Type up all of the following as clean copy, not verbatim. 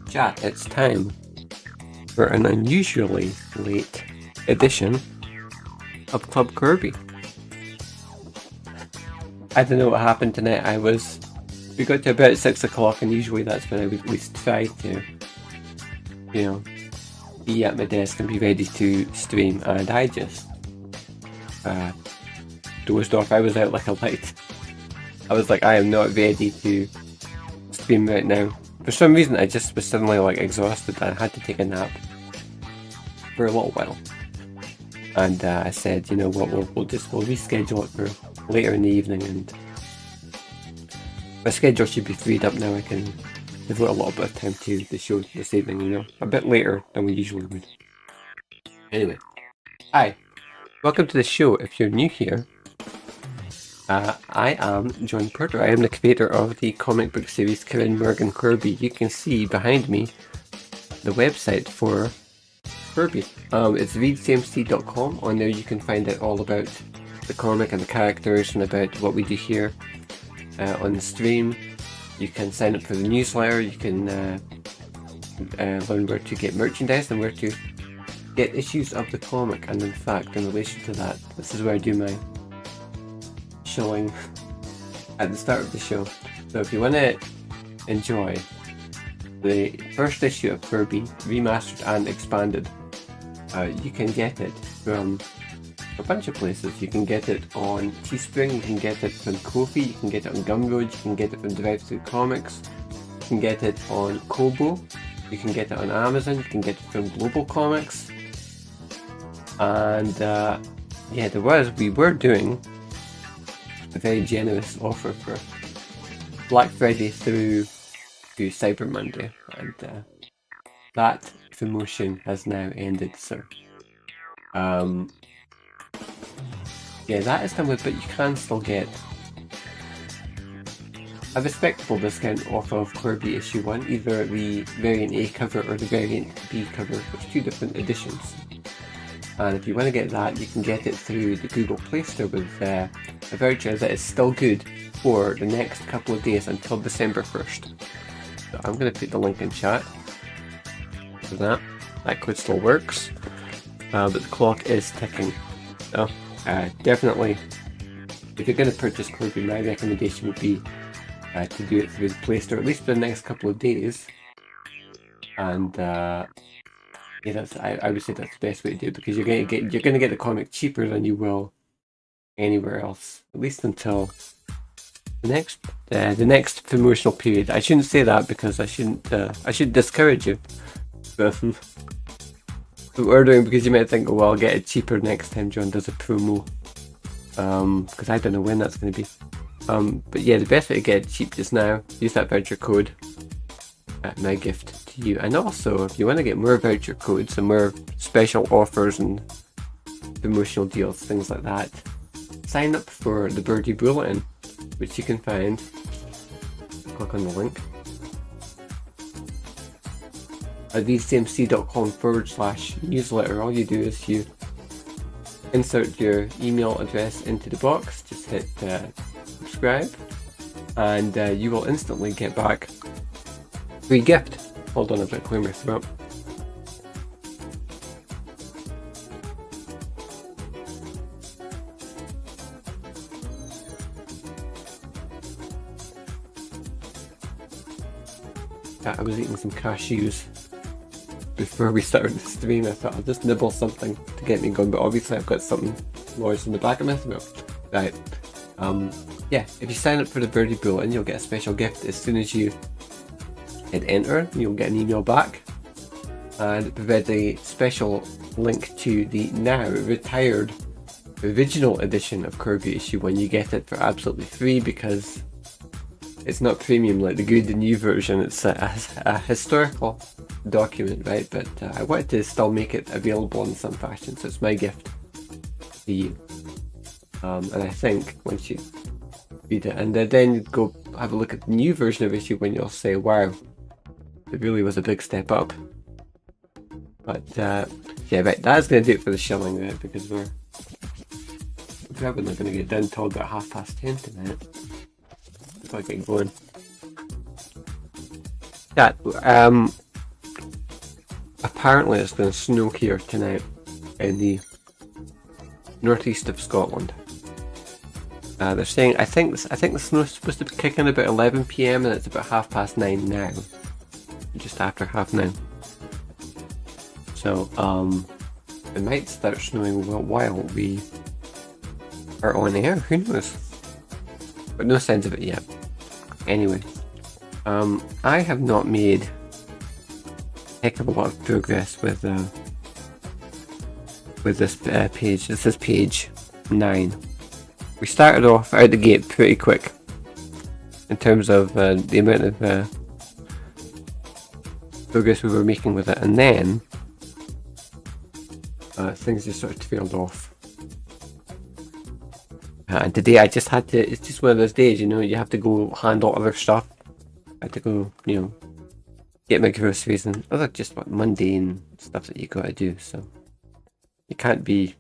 Chat, it's time for an unusually late edition of Club Corbie. I don't know what happened tonight. We got to about 6 o'clock, and usually that's when I would at least try to, be at my desk and be ready to stream, and I just dozed off. I was out like a light. I was like, I am not ready to stream right now. For some reason, I just was suddenly exhausted and I had to take a nap for a little while. And I said, you know what, we'll reschedule it for later in the evening, and my schedule should be freed up now. I can devote a little bit of time to the show this evening, a bit later than we usually would. Anyway, hi, welcome to the show. If you're new here, I am John Porter. I am the creator of the comic book series Corinne Morgan Corbie. You can see behind me the website for Corbie. It's readcmc.com. On there you can find out all about the comic and the characters and about what we do here on the stream. You can sign up for the newsletter. You can learn where to get merchandise and where to get issues of the comic. And in fact, in relation to that, this is where I do my showing at the start of the show. So if you want to enjoy the first issue of Kirby, remastered and expanded. You can get it from a bunch of places. You can get it on Teespring, you can get it from Ko-fi, you can get it on Gumroad, you can get it from Drive-Thru Comics, you can get it on Kobo, you can get it on Amazon, you can get it from Global Comics, and yeah, we were doing a very generous offer for Black Friday through to Cyber Monday, and that promotion has now ended, so yeah, that is done with, but you can still get a respectable discount off of Corbie issue 1, either the variant A cover or the variant B cover, which are 2 different editions. And if you want to get that, you can get it through the Google Play Store with a voucher that is still good for the next couple of days until December 1st. So I'm going to put the link in chat for that. That code still works, but the clock is ticking. So definitely, if you're going to purchase Corbie, my recommendation would be to do it through the Play Store, at least for the next couple of days. And yeah, I would say that's the best way to do it, because you're going to get the comic cheaper than you will anywhere else, at least until the next promotional period. I shouldn't say that because I should discourage you from ordering, because you might think, oh well, I'll get it cheaper next time John does a promo, because I don't know when that's going to be. But yeah, the best way to get it cheap just now, use that voucher code. My gift to you. And also, if you want to get more voucher codes and more special offers and promotional deals, things like that, sign up for the Birdy Bulletin, which you can find. Click on the link at vcmc.com/newsletter. All you do is you insert your email address into the box, just hit subscribe, and you will instantly get back free gift. Hold on, I've got to clear my throat. I was eating some cashews before we started the stream. I thought I'll just nibble something to get me going, but obviously I've got something lodged in the back of my throat. Right. Yeah, if you sign up for the Birdy Bulletin, you'll get a special gift as soon as you hit enter. You'll get an email back, and it provides a special link to the now retired original edition of Corbie issue 1. You get it for absolutely free because it's not premium like the good and new version. It's a historical document, right? But I wanted to still make it available in some fashion, so it's my gift to you. And I think once you read it, and then you go have a look at the new version of issue 1, you'll say, wow, it really was a big step up. But yeah, right, that's going to do it for the shilling, right? Because we're probably not going to get done till about 10:30 tonight. If I get going. Yeah, apparently it's going to snow here tonight in the northeast of Scotland. They're saying, I think the snow's supposed to be kicking about 11 PM and it's about 9:30 now. Just after 9:30. So it might start snowing while we are on air, who knows? But no signs of it yet. Anyway, I have not made a heck of a lot of progress with this page. This is page 9. We started off out the gate pretty quick in terms of the amount of progress we were making with it, and then things just sort of trailed off. And today I just had to, it's just one of those days, you know, you have to go handle other stuff. I had to go, you know, get my groceries and other just mundane stuff that you gotta do, so you can't be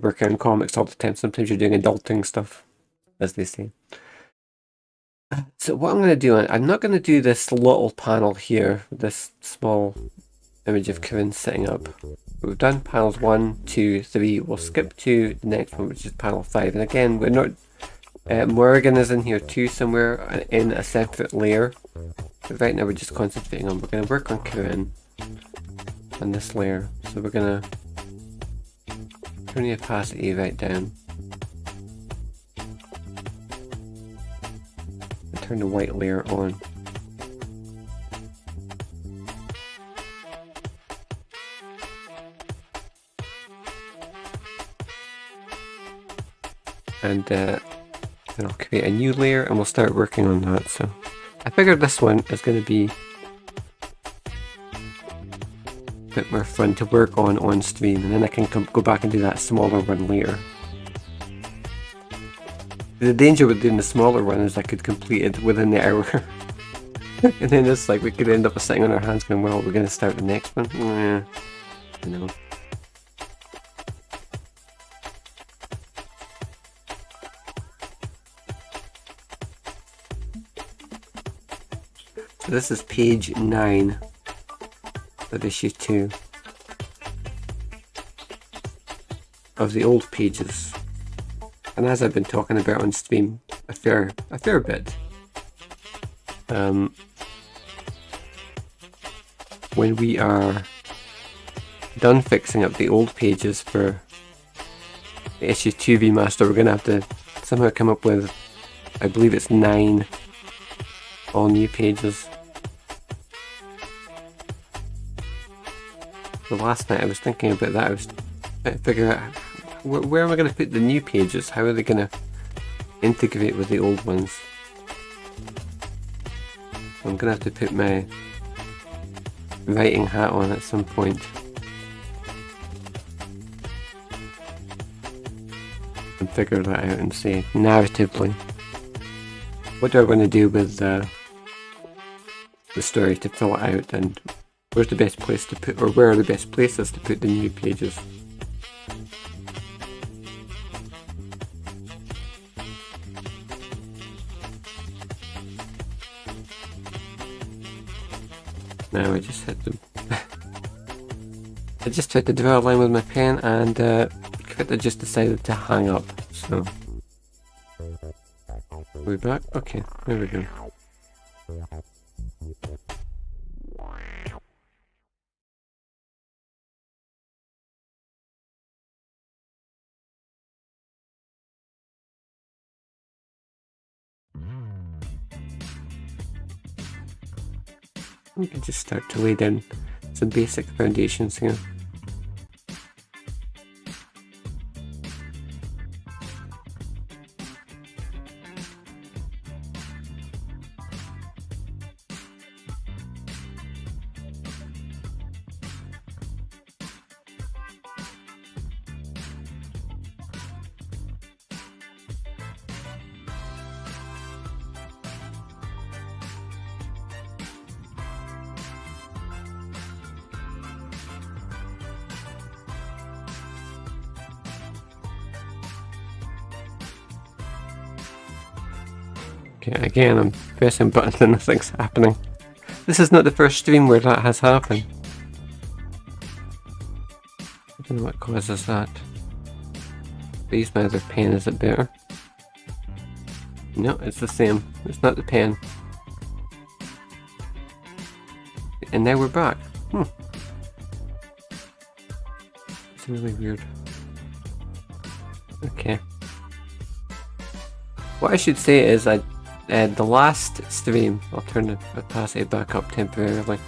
working on comics all the time. Sometimes you're doing adulting stuff, as they say. So what I'm going to do, I'm not going to do this little panel here, this small image of Kevin sitting up. We've done panels 1, 2, 3. We'll skip to the next one, which is panel 5. And again, we're not Morrigan is in here too, somewhere in a separate layer. But right now we're just concentrating on, we're going to work on Corinne on this layer. So we're going to turn the opacity right down. And turn the white layer on. And then I'll create a new layer and we'll start working on that. So I figured this one is going to be a bit more fun to work on stream, and then I can go back and do that smaller one later. The danger with doing the smaller one is I could complete it within the hour. And then it's like we could end up sitting on our hands going, well, we're going to start the next one. Yeah, you know. So this is page 9 of issue 2 of the old pages, and as I've been talking about on stream a fair bit, when we are done fixing up the old pages for the issue 2 remaster, we're going to have to somehow come up with, I believe it's 9 all new pages. The last night I was thinking about that, I was trying to figure out where am I going to put the new pages, how are they going to integrate with the old ones. I'm going to have to put my writing hat on at some point and figure that out and say, narratively, what do I want to do with the story to fill it out, and where's the best place to put, or where are the best places to put the new pages? Now I just had to I just tried to draw a line with my pen, and Krita just decided to hang up, so are we back? Okay, there we go. We can just start to lay down some basic foundations here. Okay, again I'm pressing buttons and nothing's happening. This is not the first stream where that has happened. I don't know what causes that. I use my other pen, is it better? No, it's the same. It's not the pen. And now we're back. It's really weird. Okay. What I should say is the last stream, I'll turn the opacity back up temporarily.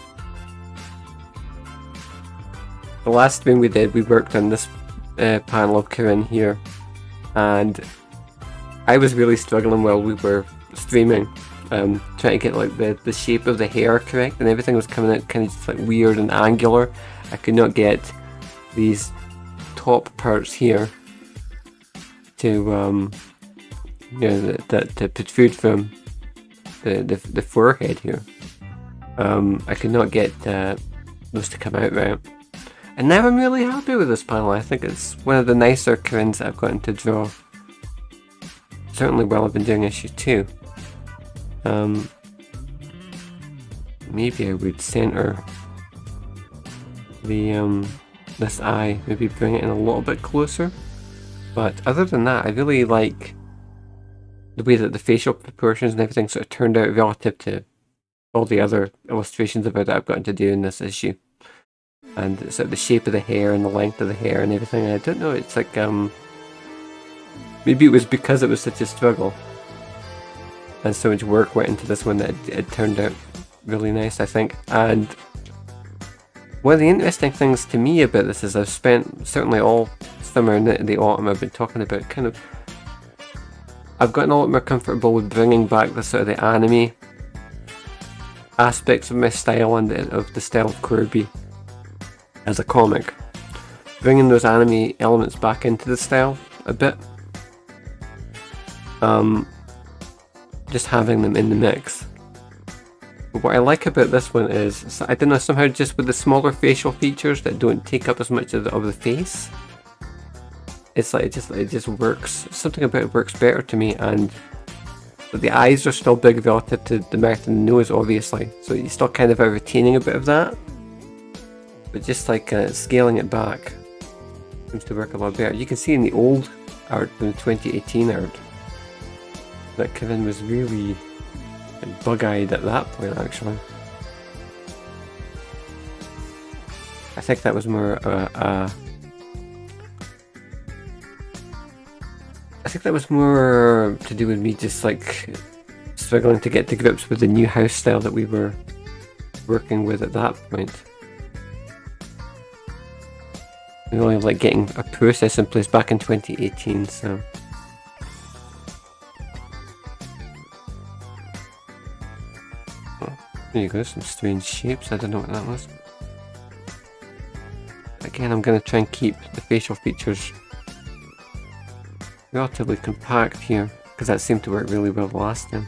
The last stream we did, we worked on this panel of Corinne here, and I was really struggling while we were streaming, trying to get like the shape of the hair correct, and everything was coming out kind of just like weird and angular. I could not get these top parts here to to protrude from the forehead here. I could not get those to come out right. And now I'm really happy with this panel. I think it's one of the nicer Corinnes that I've gotten to draw. Certainly while I've been doing issue 2. Maybe I would center the this eye, maybe bring it in a little bit closer. But other than that, I really like the way that the facial proportions and everything sort of turned out relative to all the other illustrations about it I've gotten to do in this issue. And sort of the shape of the hair and the length of the hair and everything. I don't know, it's like, maybe it was because it was such a struggle and so much work went into this one that it turned out really nice, I think. And one of the interesting things to me about this is I've spent certainly all summer and the autumn I've been talking about kind of, I've gotten a lot more comfortable with bringing back the sort of the anime aspects of my style and of the style of Corbie as a comic. Bringing those anime elements back into the style a bit. Just having them in the mix. But what I like about this one is, I don't know, somehow just with the smaller facial features that don't take up as much of the face, it's like it just works. Something about it works better to me, and the eyes are still big relative to the mouth and the nose, obviously. So you still kind of are retaining a bit of that, but just like scaling it back seems to work a lot better. You can see in the old art, the 2018 art, that Kevin was really bug-eyed at that point, actually. I think that was more I think that was more to do with me just like struggling to get to grips with the new house style that we were working with at that point. We only like getting a process in place back in 2018, so. There you go, some strange shapes, I don't know what that was. Again, I'm going to try and keep the facial features relatively compact here, because that seemed to work really well the last time.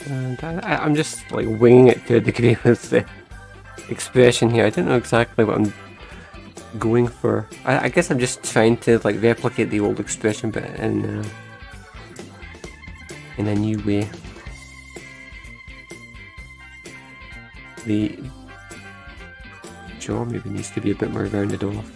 And I'm just like winging it to a degree with the expression here. I don't know exactly what I'm going for. I guess I'm just trying to like replicate the old expression, but in a new way. The jaw maybe needs to be a bit more rounded off.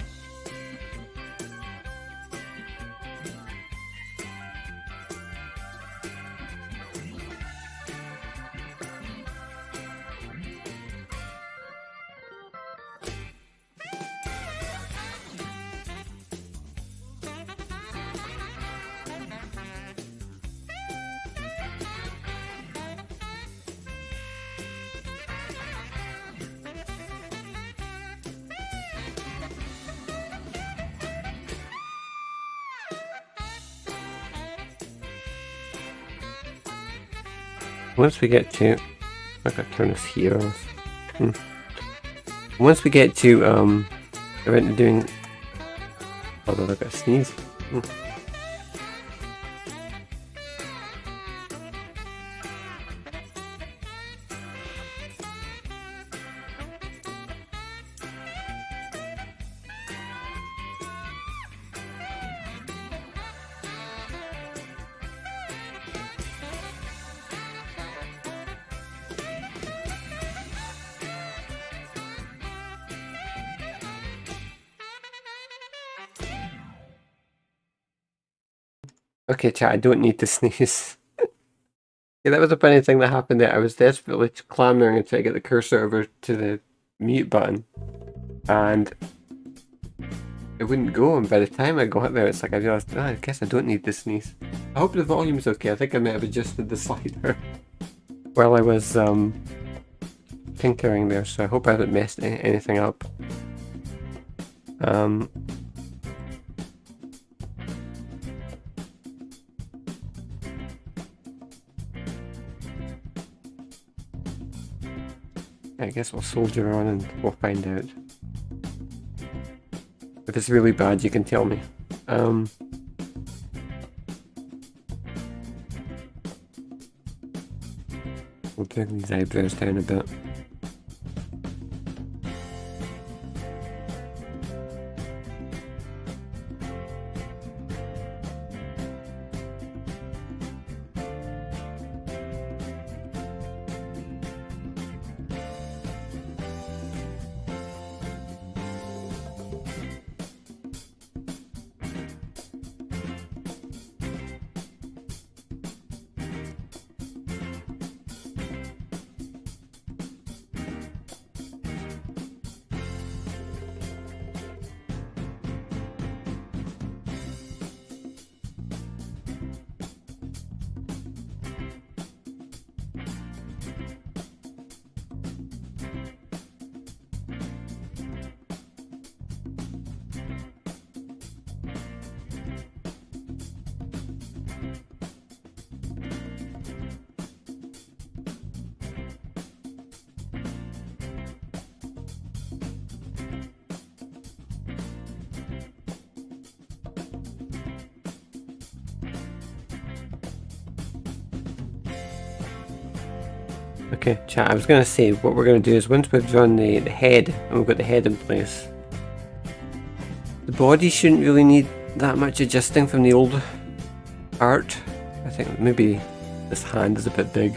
Once we get to, I gotta turn this here off. Once we get to around doing, although I gotta sneeze. Okay, chat, I don't need to sneeze. Yeah, that was a funny thing that happened there. I was desperately clamoring and trying to get the cursor over to the mute button, and it wouldn't go. And by the time I got there, it's like I realized, I guess I don't need to sneeze. I hope the volume's okay. I think I may have adjusted the slider while I was tinkering there, so I hope I haven't messed anything up. I guess we'll soldier on and we'll find out. If it's really bad, you can tell me. We'll bring these eyebrows down a bit. Okay, chat, I was going to say, what we're going to do is once we've drawn the head, and we've got the head in place, the body shouldn't really need that much adjusting from the old art. I think maybe this hand is a bit big.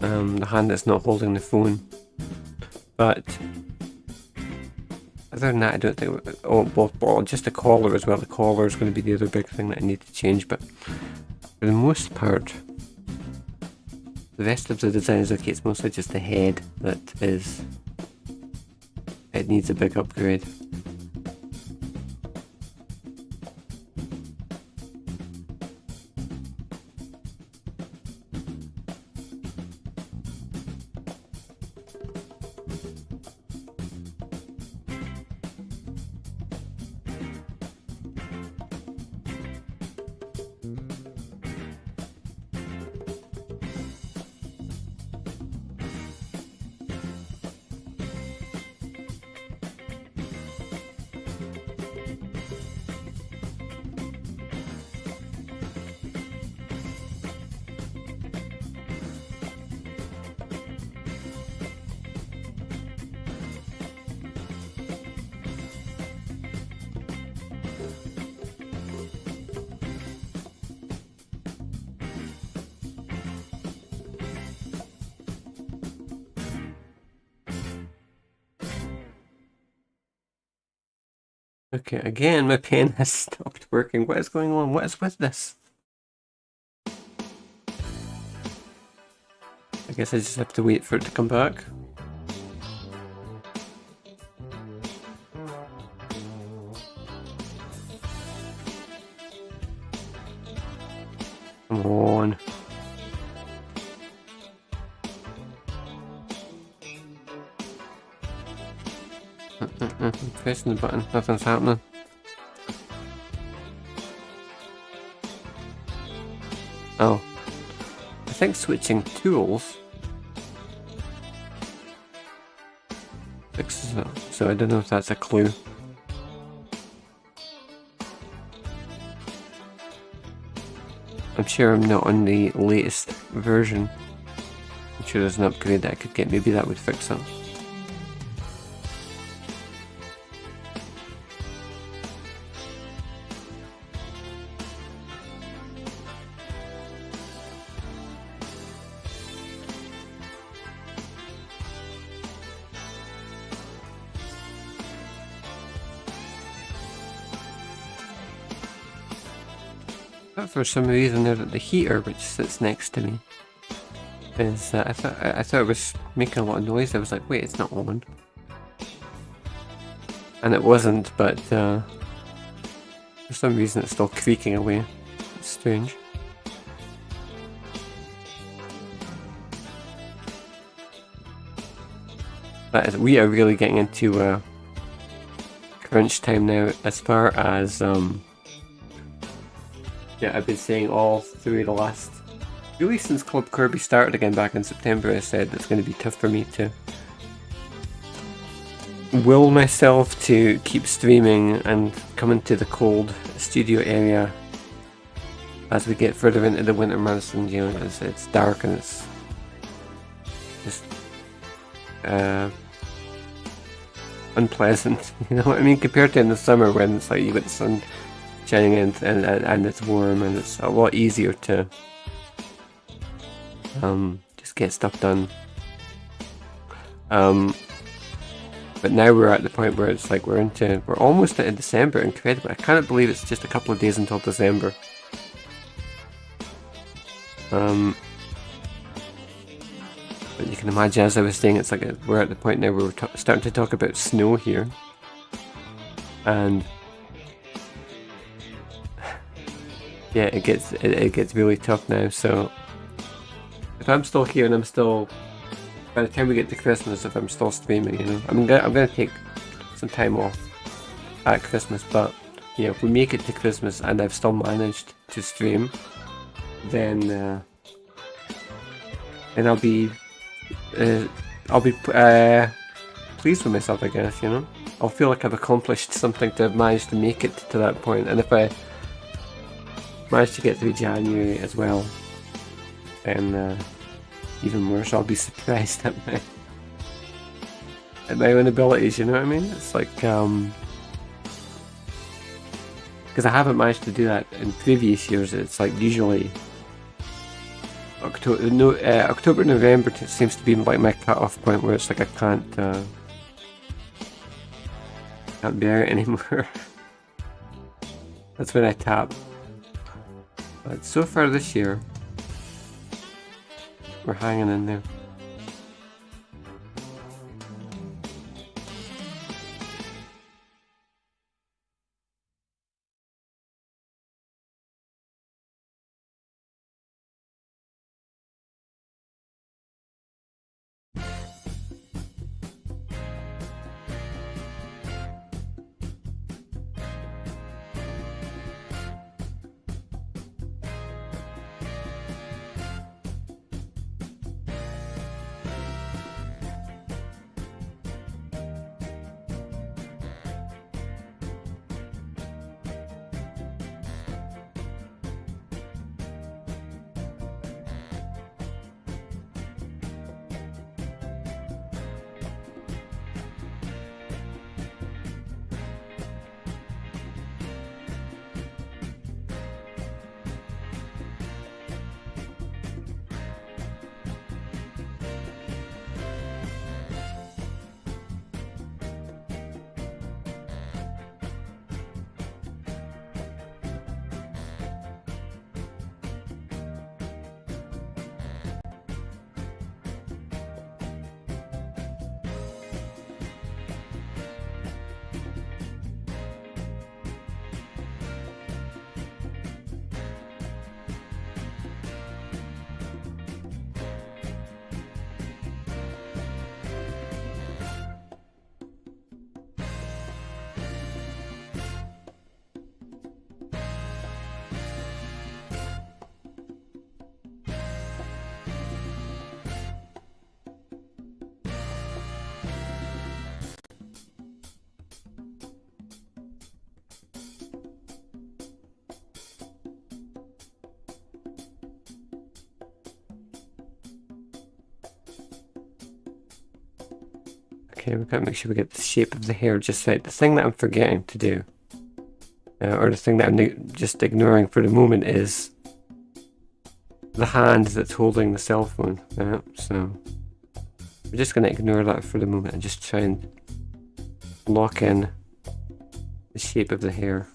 The hand that's not holding the phone. But other than that, I don't think... well, just the collar as well. The collar is going to be the other big thing that I need to change, but for the most part, the rest of the design is okay. It's mostly just the head that is... it needs a big upgrade. Okay, again, my pen has stopped working. What is going on? What is with this? I guess I just have to wait for it to come back. Come on. I'm pressing the button, nothing's happening. Oh. I think switching tools fixes it, so I don't know if that's a clue. I'm sure I'm not on the latest version. I'm sure there's an upgrade that I could get. Maybe that would fix it. But for some reason there that the heater which sits next to me is I thought it was making a lot of noise. I was like, wait, it's not on. And it wasn't, but for some reason it's still creaking away. It's strange. We are really getting into crunch time now as far as yeah, I've been saying all through the last, really since Club Corbie started again back in September, I said it's going to be tough for me to will myself to keep streaming and come into the cold studio area as we get further into the winter months, and you know, it's dark and it's just unpleasant, you know what I mean, compared to in the summer when it's like you got the sun shining in and it's warm and it's a lot easier to just get stuff done. But now we're at the point where it's like we're almost into December. Incredible. I cannot believe it's just a couple of days until December. But you can imagine, as I was saying, it's like we're at the point now where we're starting to talk about snow here, and yeah, it gets really tough now. So if I'm still here and I'm still, by the time we get to Christmas, if I'm still streaming, you know, I'm gonna take some time off at Christmas. But yeah, if we make it to Christmas and I've still managed to stream, then I'll be pleased with myself, I guess. You know, I'll feel like I've accomplished something to have managed to make it to that point. And if I manage to get through January as well, then even worse, I'll be surprised at my own abilities, you know what I mean? It's like, because I haven't managed to do that in previous years. It's like usually October, November seems to be like my cut-off point where it's like I can't bear it anymore. That's when I tap. But so far this year, we're hanging in there. Okay, we've got to make sure we get the shape of the hair just right. The thing that I'm forgetting to do, or the thing that I'm just ignoring for the moment, is the hand that's holding the cell phone. So we're just going to ignore that for the moment and just try and lock in the shape of the hair.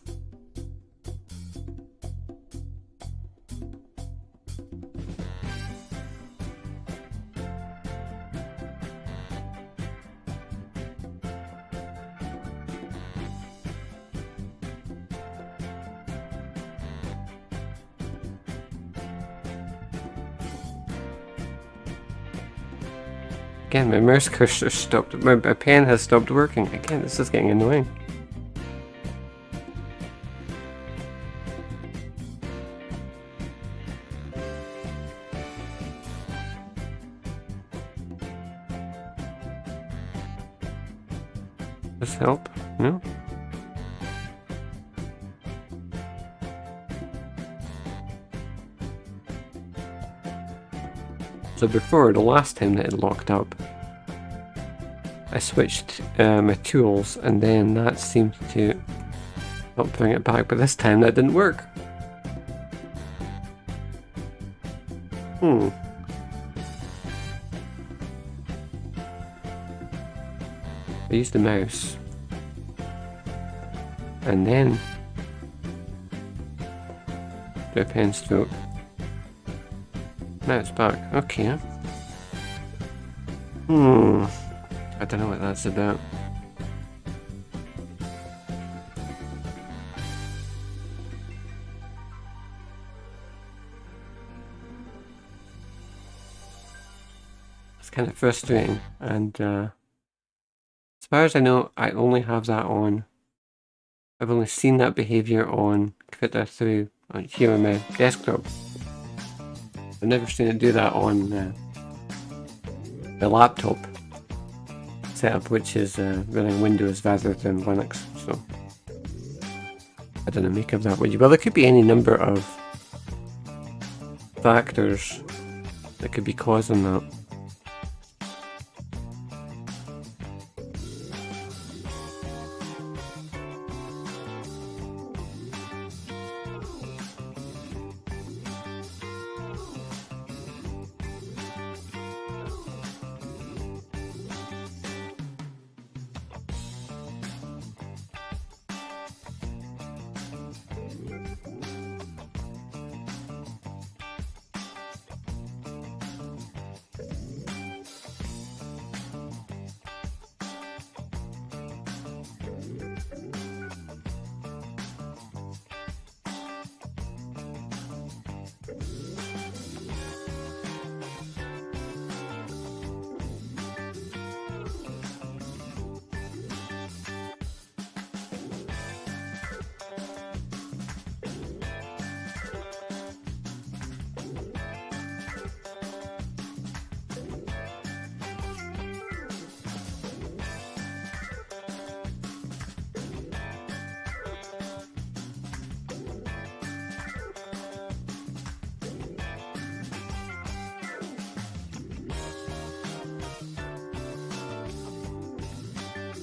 Again, my mouse cursor stopped. My pen has stopped working. Again, this is getting annoying. Does this help? No? So before, the last time that it locked up, I switched my tools and then that seemed to help bring it back, but this time that didn't work. I used the mouse and then do a pen stroke. Now it's back. Okay. I don't know what that's about. It's kind of frustrating, and as far as I know, I only have that on. I've only seen that behavior on Krita through here on my desktop. I've never seen it do that on the laptop setup, which is running Windows rather than Linux. So I don't know, make of that what you will. There could be any number of factors that could be causing that.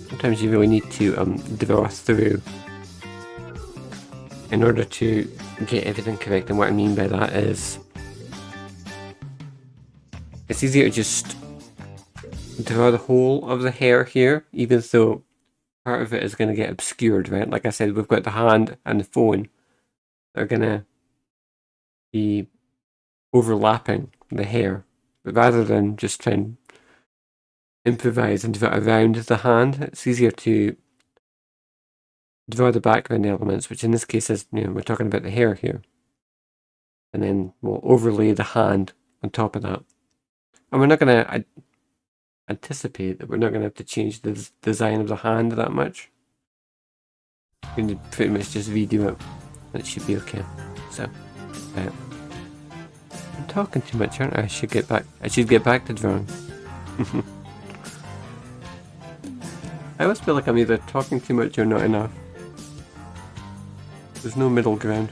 Sometimes you really need to draw through in order to get everything correct, and what I mean by that is it's easier to just draw the whole of the hair here, even though part of it is going to get obscured, right? Like I said, we've got the hand and the phone. They're going to be overlapping the hair, but rather than just trying improvise and draw around the hand, it's easier to draw the background elements, which in this case is, we're talking about the hair here, and then we'll overlay the hand on top of that. And we're not going to anticipate that we're not going to have to change the design of the hand that much. We can pretty much just redo it, and it should be okay. So, I'm talking too much, aren't I? I should get back to drawing. I always feel like I'm either talking too much or not enough. There's no middle ground.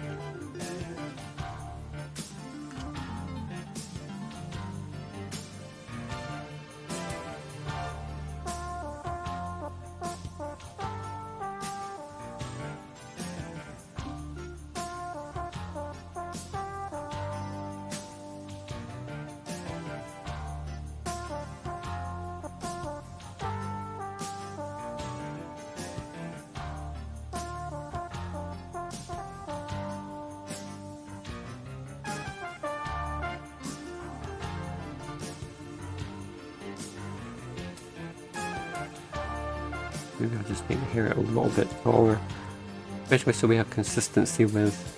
Maybe I'll just make the hair a little bit taller. Especially so we have consistency with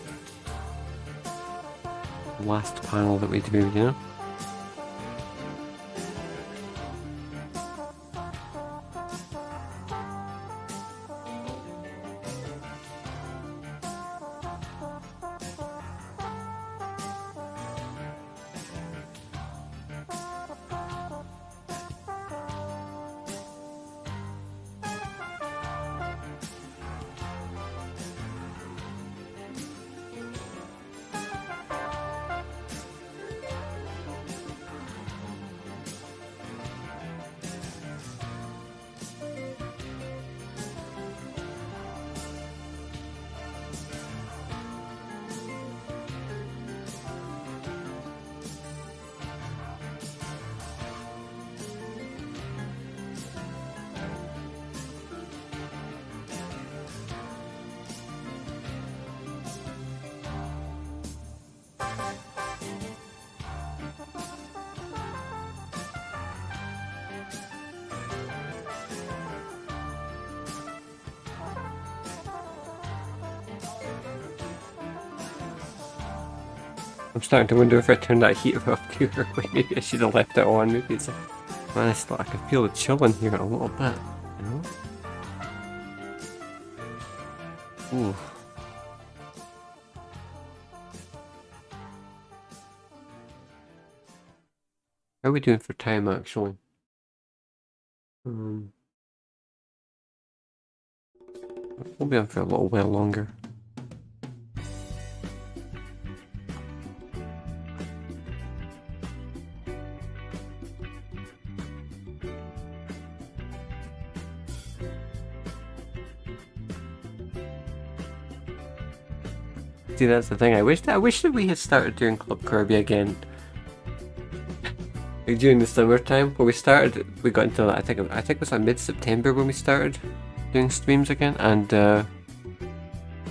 the last panel that we do, you know? I'm starting to wonder if I turned that heater off too early. Maybe I should have left it on. Maybe it's man, I can feel the chill in here a little bit, you know? Ooh. How are we doing for time actually? We'll be on for a little while longer. See, that's the thing. I wish that we had started doing Club Corbie again. Like during the summertime, when we started, we got into I think it was like mid-September when we started doing streams again, and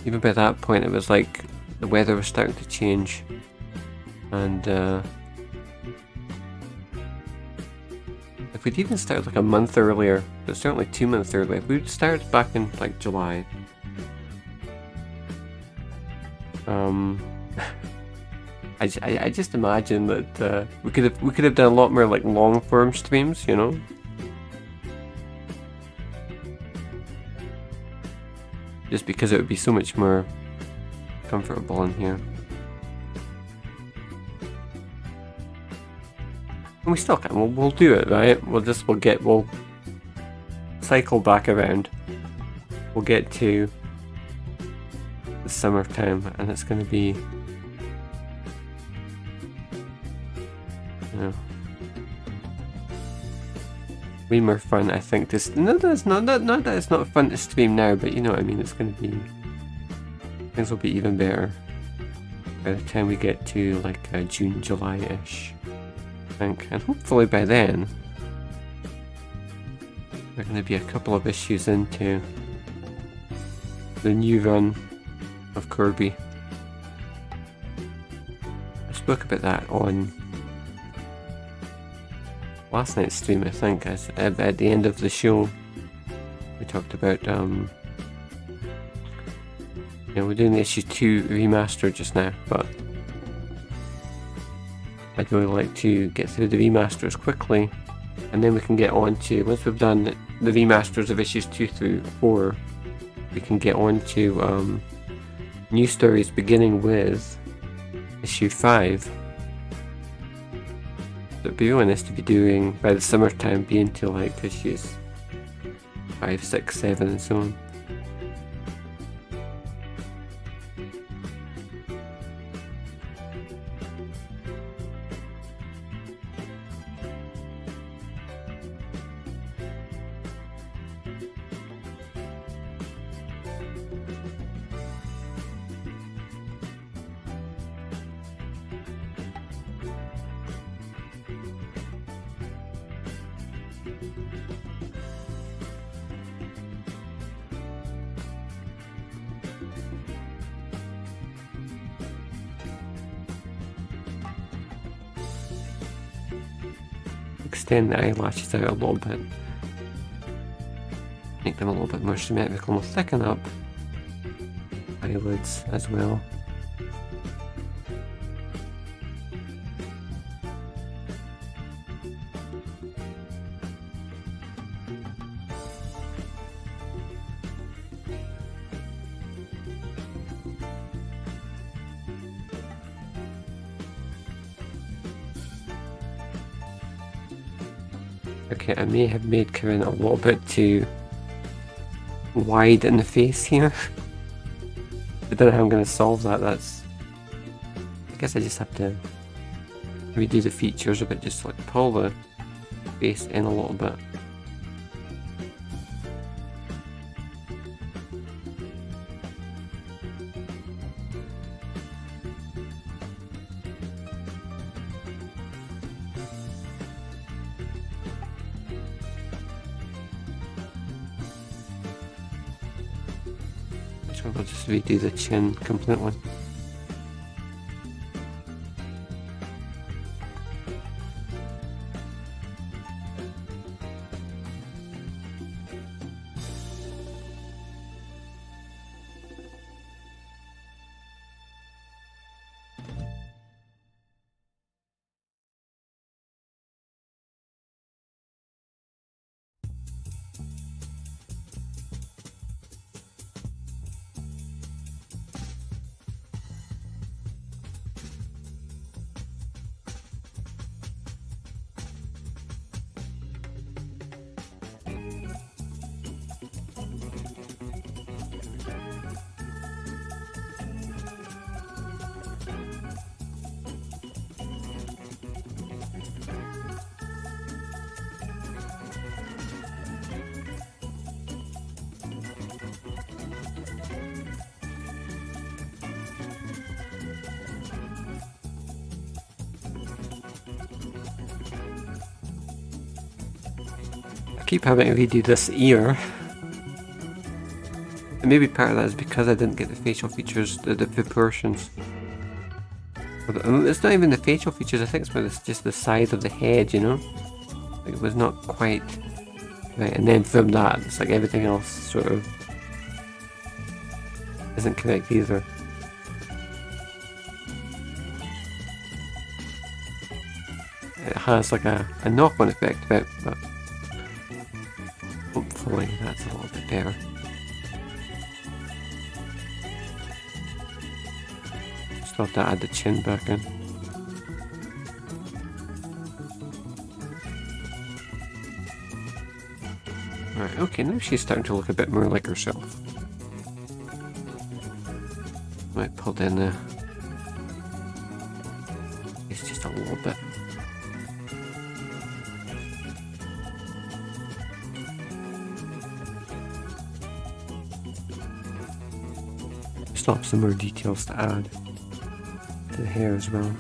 even by that point, it was like the weather was starting to change, and if we'd even started like a month earlier, but certainly 2 months earlier, if we'd started back in like July. I just imagine that we could have done a lot more like long form streams, you know. Just because it would be so much more comfortable in here. And we still can. We'll do it, right? We'll cycle back around. We'll get to the summertime, and it's going to be, you know, way more fun, I think. Not that it's not fun to stream now, but you know what I mean. It's going to be, things will be even better by the time we get to like June, July-ish, I think, and hopefully by then we're going to be a couple of issues into the new run of Corbie. I spoke about that on last night's stream, I think, as at the end of the show. We talked about you know, we're doing the issue 2 remaster just now, but I'd really like to get through the remasters quickly, and then we can get on to, once we've done the remasters of issues 2 through 4, we can get on to new stories beginning with issue 5. So it'd be really nice to be doing, by the summertime, be into like issues 5, 6, 7 and so on. Extend the eyelashes out a little bit. make them a little bit more symmetrical. We'll thicken up eyelids as well. Okay, I may have made Karen a little bit too wide in the face here. I don't know how I'm going to solve that. I guess I just have to redo the features a bit, just like pull the face in a little bit. So we'll just redo the chin completely. I keep having to redo this ear. And maybe part of that is because I didn't get the facial features, the proportions. It's not even the facial features, I think it's just the size of the head, you know? Like it was not quite right, and then from that, it's like everything else sort of isn't correct either. It has like a knock-on effect about, but hopefully that's a little bit better. Still have to add the chin back in. Right, okay, now she's starting to look a bit more like herself. Might pull down the face just a little bit. Still have some more details to add to the hair as well.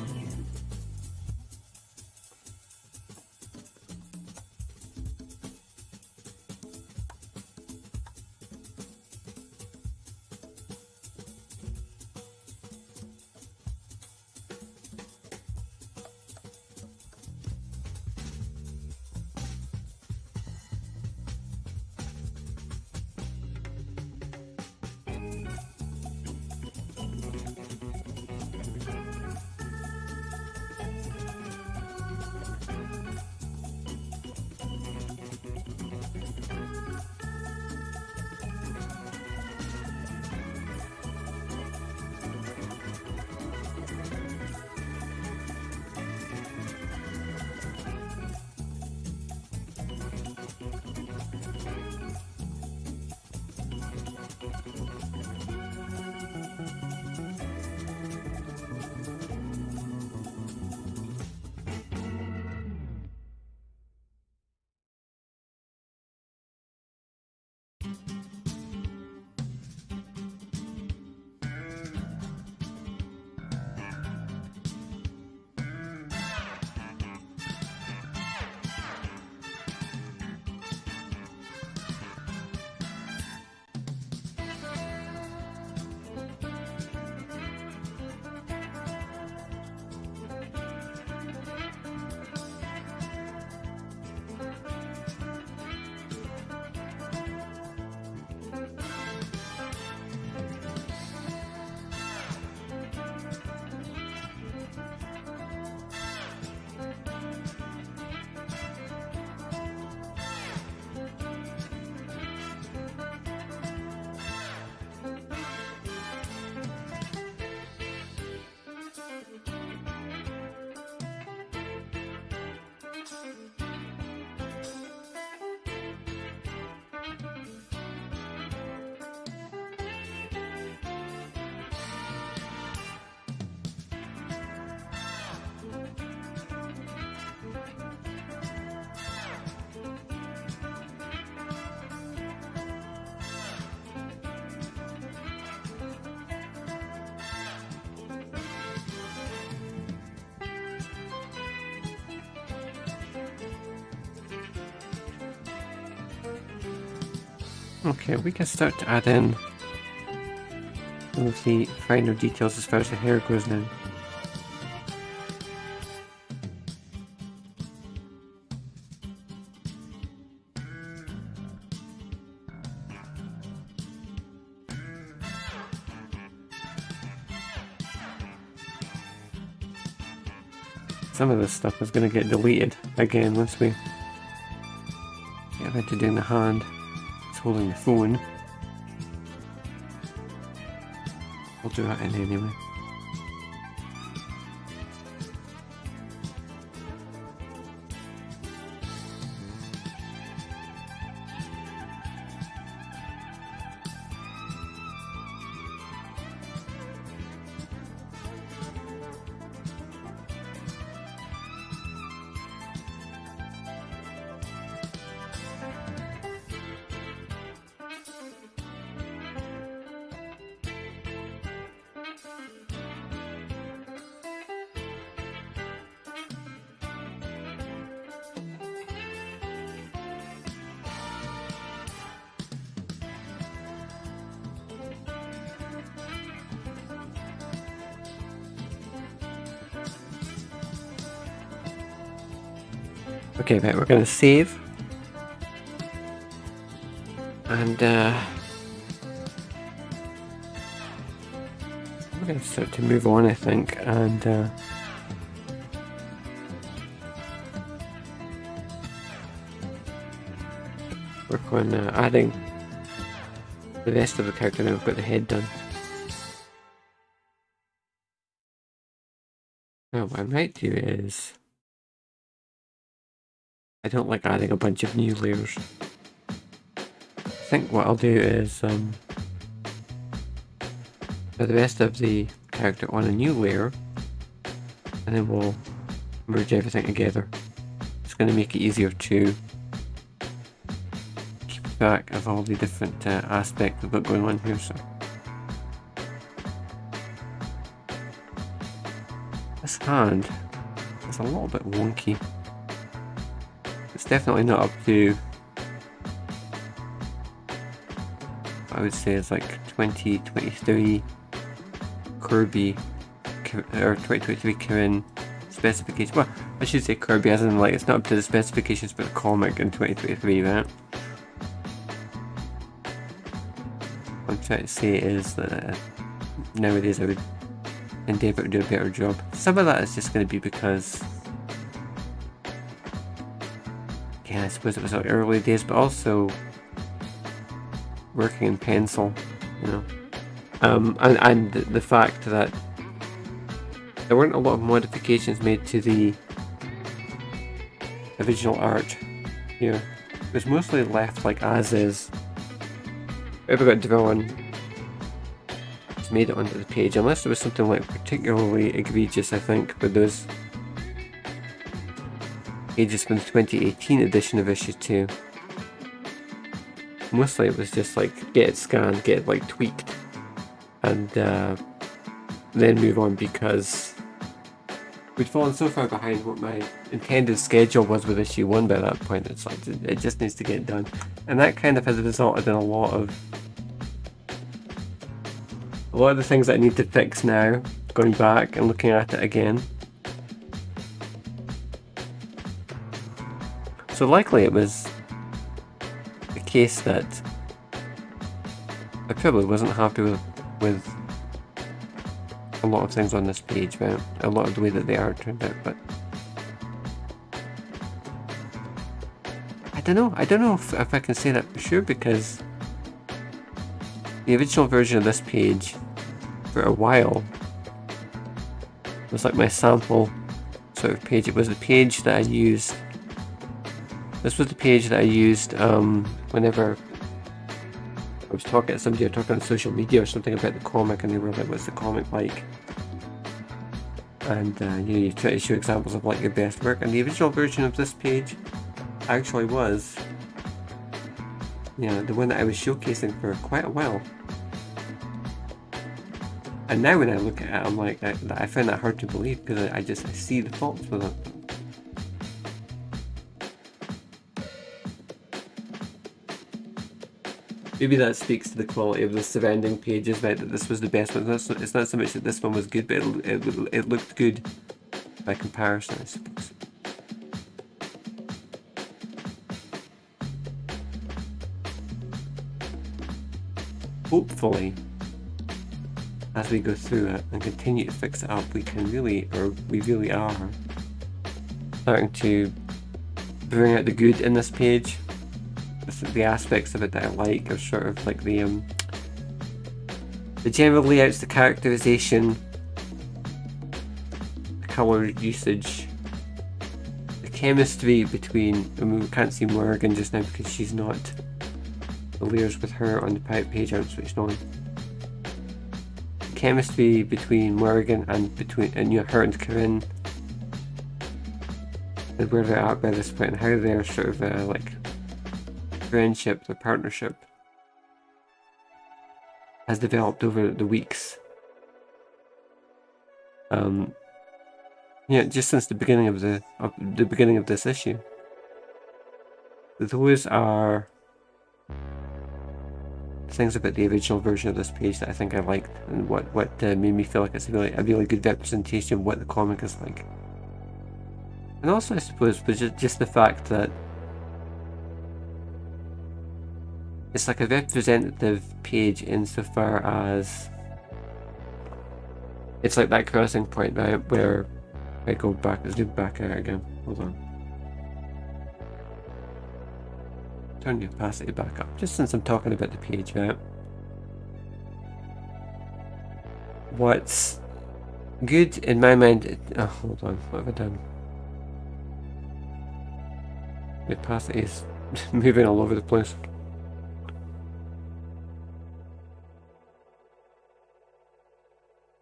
Okay, we can start to add in some of the finer details as far as the hair goes now. Some of this stuff is going to get deleted again once we get back to doing the hand. It's holding the phone. We'll do that in anyway. Okay, right, we're going to save. And we're going to start to move on, I think, and work on adding the rest of the character now we've got the head done. Now what I might do is, I don't like adding a bunch of new layers. I think what I'll do is put the rest of the character on a new layer, and then we'll merge everything together. It's going to make it easier to keep track of all the different aspects we've got going on here. So this hand is a little bit wonky. It's definitely not up to what I would say is like 2023 Corbie or 2023 Kirin specifications. Well, I should say Corbie as in like it's not up to the specifications for the comic in 2023, right? What I'm trying to say is that nowadays I would endeavour to do a better job. Some of that is just going to be because, yeah, I suppose it was like early days, but also working in pencil, you know, and the fact that there weren't a lot of modifications made to the original art here. It was mostly left like as is. Whoever got Redrawing just made it onto the page, unless there was something like particularly egregious, I think, with those pages from the 2018 edition of issue 2. Mostly it was just like get it scanned, get it like tweaked, and then move on, because we'd fallen so far behind what my intended schedule was with issue 1 by that point. It's like it just needs to get done, and that kind of has resulted in a lot of the things that I need to fix now, going back and looking at it again. So likely it was the case that I probably wasn't happy with a lot of things on this page, right? A lot of the way that the art turned out, but I don't know if I can say that for sure, because the original version of this page for a while was like my sample sort of page. It was the page that I used. This was the page that I used whenever I was talking to somebody or talking on social media or something about the comic, and they were like, what's the comic like? And you try to show examples of like your best work, and the original version of this page actually was, the one that I was showcasing for quite a while. And now when I look at it, I'm like, I find that hard to believe, because I see the faults with it. Maybe that speaks to the quality of the surrounding pages, right? That this was the best one. It's not so much that this one was good, but it looked good by comparison, I suppose. Hopefully, as we go through it and continue to fix it up, we really are starting to bring out the good in this page. The aspects of it that I like are sort of like the general layouts, the characterization, the colour usage, the chemistry between, I mean, we can't see Morgan just now because she's not, the layers with her on the pirate page aren't switched on. The chemistry between Morgan and her and Corinne, and where they're at by this point, and how they're sort of like friendship, their partnership has developed over the weeks. Yeah, just since the beginning of this issue. Those are things about the original version of this page that I think I liked, and what made me feel like it's a really good representation of what the comic is like. And also, I suppose, was just the fact that it's like a representative page insofar as it's like that crossing point, right, where I go back, let's do back out again, hold on. Turn the opacity back up, just since I'm talking about the page, right? What's good in my mind, oh, hold on, what have I done? The opacity is moving all over the place.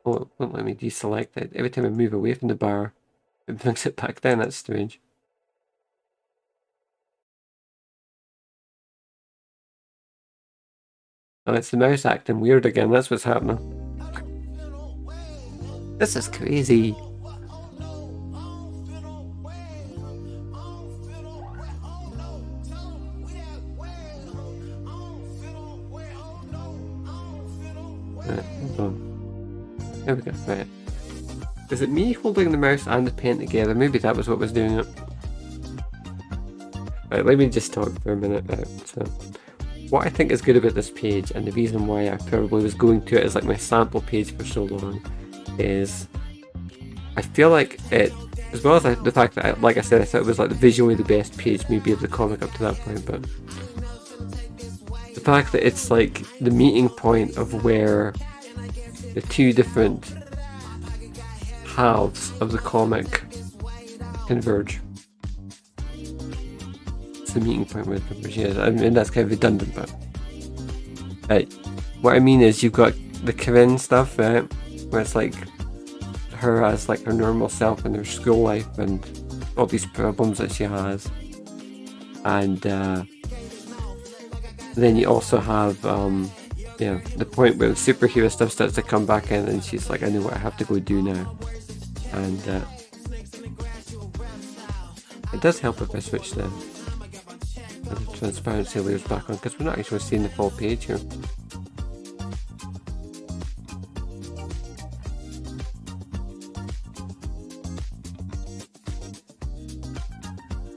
Oh, it won't let me deselect it. Every time I move away from the bar, it brings it back down. That's strange. Oh, it's the mouse acting weird again. That's what's happening. This is crazy. Hold on. There we go, right. Is it me holding the mouse and the pen together? Maybe that was what was doing it. Right, let me just talk for a minute. Right, so, what I think is good about this page, and the reason why I probably was going to it as like my sample page for so long, is I feel like it, as well as the fact that, like I said, I thought it was like visually the best page maybe of the comic up to that point, but the fact that it's like the meeting point of where the two different halves of the comic converge. It's the meeting point where it converges. I mean, that's kind of redundant, but what I mean is you've got the Corinne stuff, right, where it's like her as like her normal self in her school life and all these problems that she has, and then you also have yeah, the point where the superhero stuff starts to come back in, and she's like, I know what I have to go do now. And it does help if I switch the transparency layers back on, because we're not actually seeing the full page here.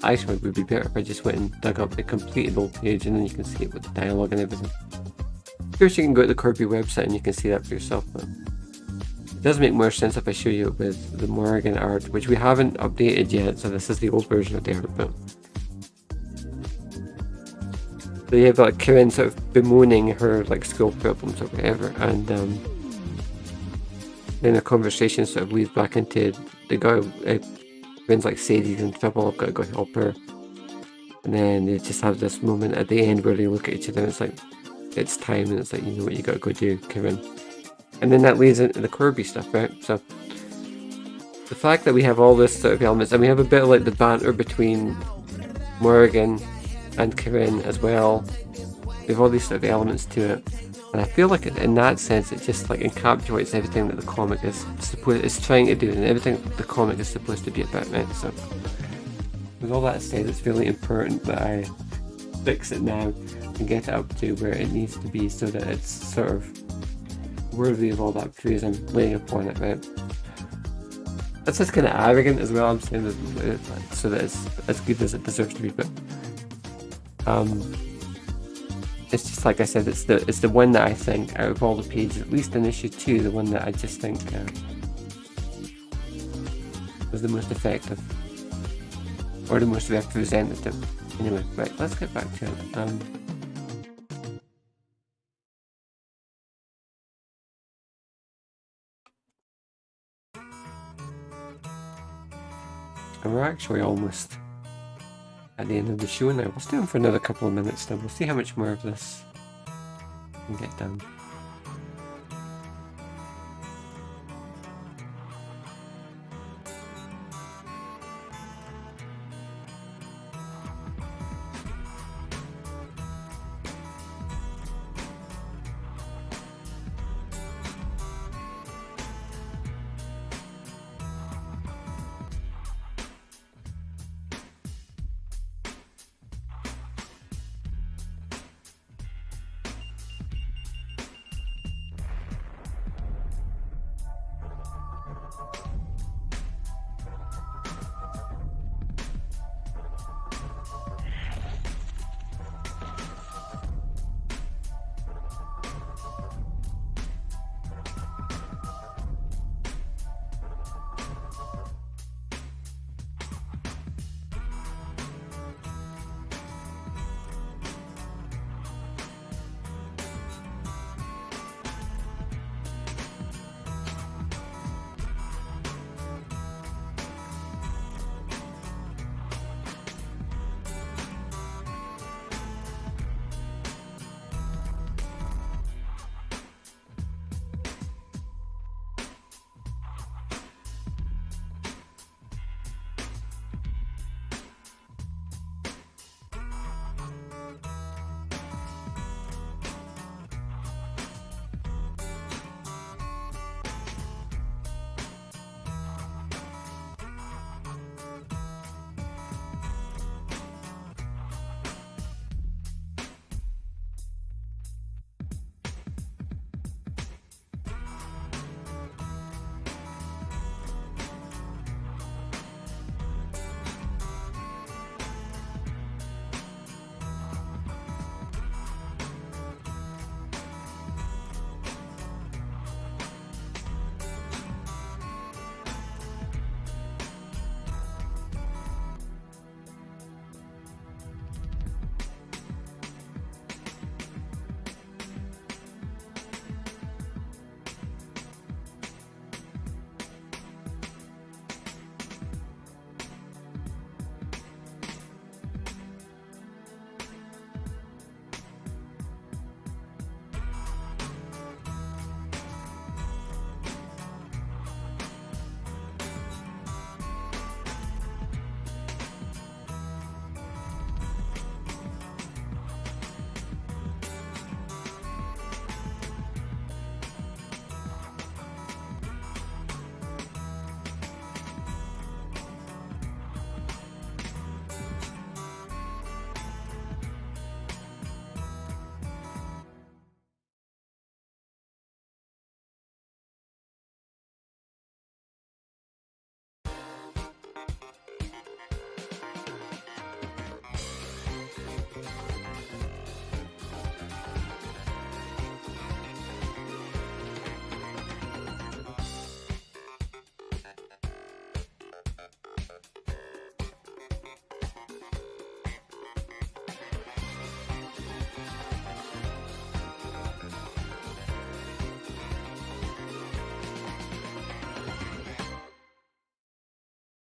Actually, it would be better if I just went and dug up the completed old page, and then you can see it with the dialogue and everything. Of course, you can go to the Corbie website and you can see that for yourself, but it does make more sense if I show you it with the Morgan art, which we haven't updated yet, so this is the old version of the art. But so you have like Corinne sort of bemoaning her like school problems or whatever, and then the conversation sort of leads back into the guy. Corinne's like, Sadie's in trouble, I've got to go help her, and then they just have this moment at the end where they look at each other and it's like, it's time, and it's like, you know what you gotta go do, Corinne. And then that leads into the Corbie stuff, right? So the fact that we have all this sort of elements, and we have a bit of like the banter between Morgan and Corinne as well. We have all these sort of elements to it, and I feel like in that sense it just like encapsulates everything that the comic is trying to do, and everything the comic is supposed to be about, right? So with all that said, it's really important that I fix it now and get it up to where it needs to be so that it's sort of worthy of all that praise I'm laying upon it, right? That's just kind of arrogant as well, I'm saying that, so that it's as good as it deserves to be, but it's just like I said, it's the one that I think out of all the pages, at least in issue 2, the one that I just think was the most effective, or the most representative. Anyway, right, let's get back to it. And we're actually almost at the end of the show now. We'll stay on for another couple of minutes still. We'll see how much more of this we can get done.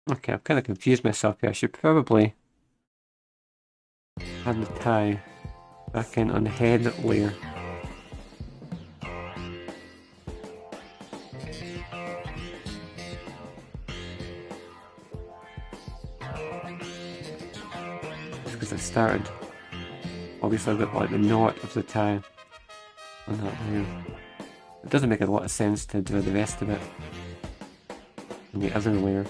Okay, I've kind of confused myself here. I should probably add the tie back in on the head layer. Just because it started, obviously with like the knot of the tie on that layer. It doesn't make a lot of sense to do the rest of it on the other layer.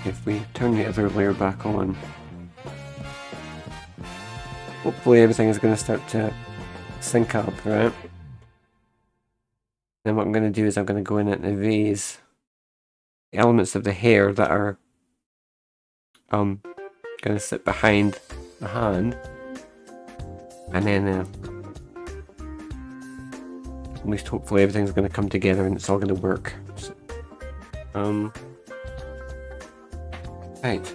if we turn the other layer back on, hopefully everything is going to start to sync up, right? Then what I'm going to do is I'm going to go in and erase the elements of the hair that are going to sit behind the hand, and then at least hopefully everything's going to come together and it's all going to work. So, right,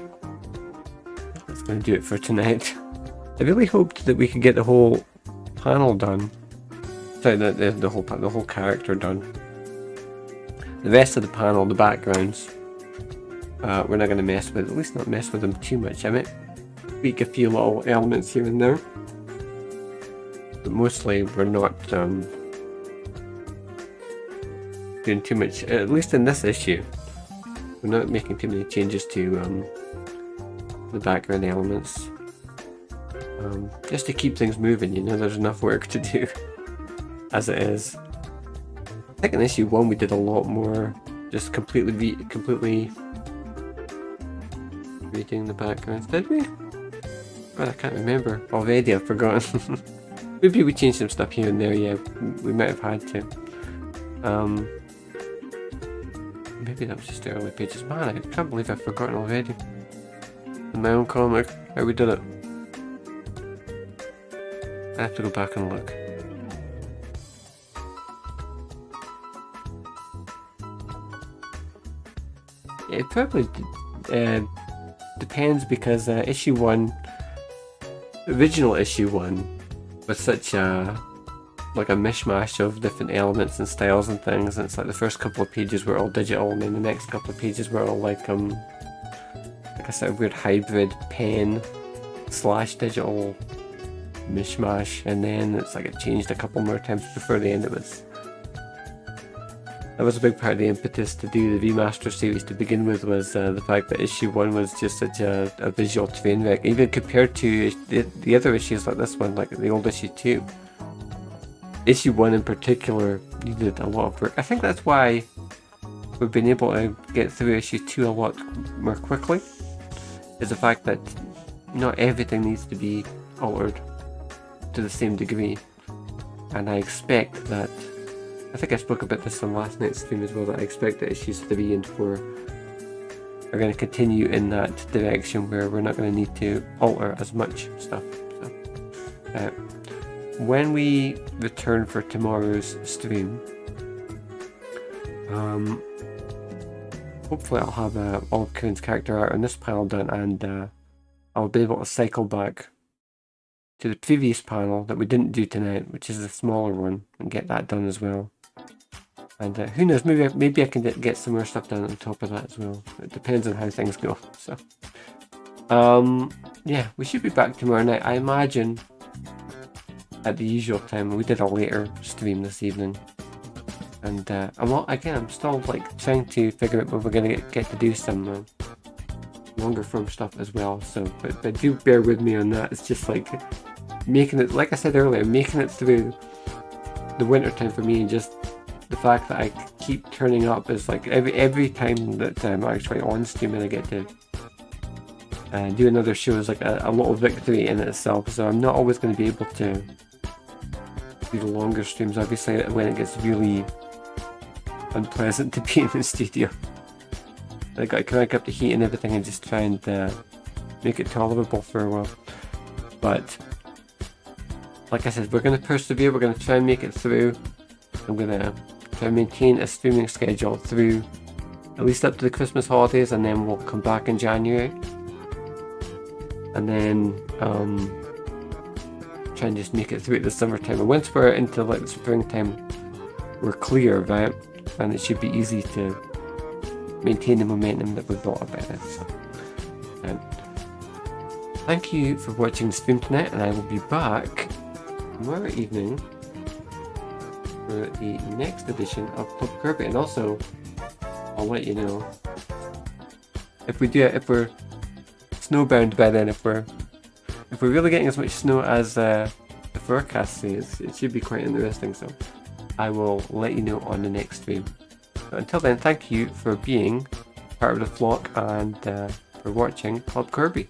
that's going to do it for tonight. I really hoped that we could get the whole panel done. Sorry, the whole character done. The rest of the panel, the backgrounds, we're not going to mess with. At least not mess with them too much. I might tweak a few little elements here and there, but mostly we're not doing too much. At least in this issue, we're not making too many changes to the background elements. Just to keep things moving, you know, there's enough work to do as it is. I think in issue 1 we did a lot more, just completely redoing the backgrounds. Did we? God, I can't remember. Already I've forgotten. Maybe we changed some stuff here and there, yeah, we might have had to. Maybe that was just the early pages. Man, I can't believe I've forgotten already. In my own comic, how we did it. I have to go back and look. It probably depends, because issue 1, original issue 1, was such a like a mishmash of different elements and styles and things. And it's like the first couple of pages were all digital, and then the next couple of pages were all like a sort of weird hybrid pen / digital mishmash, and then it's like it changed a couple more times before the end. That was a big part of the impetus to do the remaster series to begin with, was the fact that issue 1 was just such a visual train wreck, even compared to the other issues like this one, like the old issue 2. Issue 1 in particular needed a lot of work. I think that's why we've been able to get through issue 2 a lot more quickly, is the fact that not everything needs to be altered to the same degree. And I expect that, I think I spoke about this on last night's stream as well, that I expect that issues 3 and 4 are going to continue in that direction, where we're not going to need to alter as much stuff. So, when we return for tomorrow's stream, hopefully I'll have all of Kieran's character art on this panel done, and I'll be able to cycle back to the previous panel that we didn't do tonight, which is the smaller one, and get that done as well. And who knows, maybe I can get some more stuff done on top of that as well. It depends on how things go. So, yeah, we should be back tomorrow night, I imagine, at the usual time. We did a later stream this evening, and I'm still like trying to figure out when we're gonna get to do some longer form stuff as well. So, but do bear with me on that. It's just like making it, like I said earlier, making it through the winter time for me, and just the fact that I keep turning up is like every time that I'm actually on stream and I get to do another show is like a little victory in itself. So I'm not always going to be able to do the longer streams, obviously, when it gets really unpleasant to be in the studio. I got to crank up the heat and everything and just try and make it tolerable for a while. But like I said, we're going to persevere. We're going to try and make it through. I'm going to try and maintain a streaming schedule through at least up to the Christmas holidays, and then we'll come back in January, and then try and just make it through the summertime. And once we're into like the springtime, we're clear, right? And it should be easy to maintain the momentum that we've built up by then. So, thank you for watching the stream tonight, and I will be back tomorrow evening for the next edition of Club Corbie. And also, I'll let you know if we're snowbound by then, if we're really getting as much snow as the forecast says. It should be quite interesting, so I will let you know on the next stream. But until then, thank you for being part of the flock and for watching, called Corbie.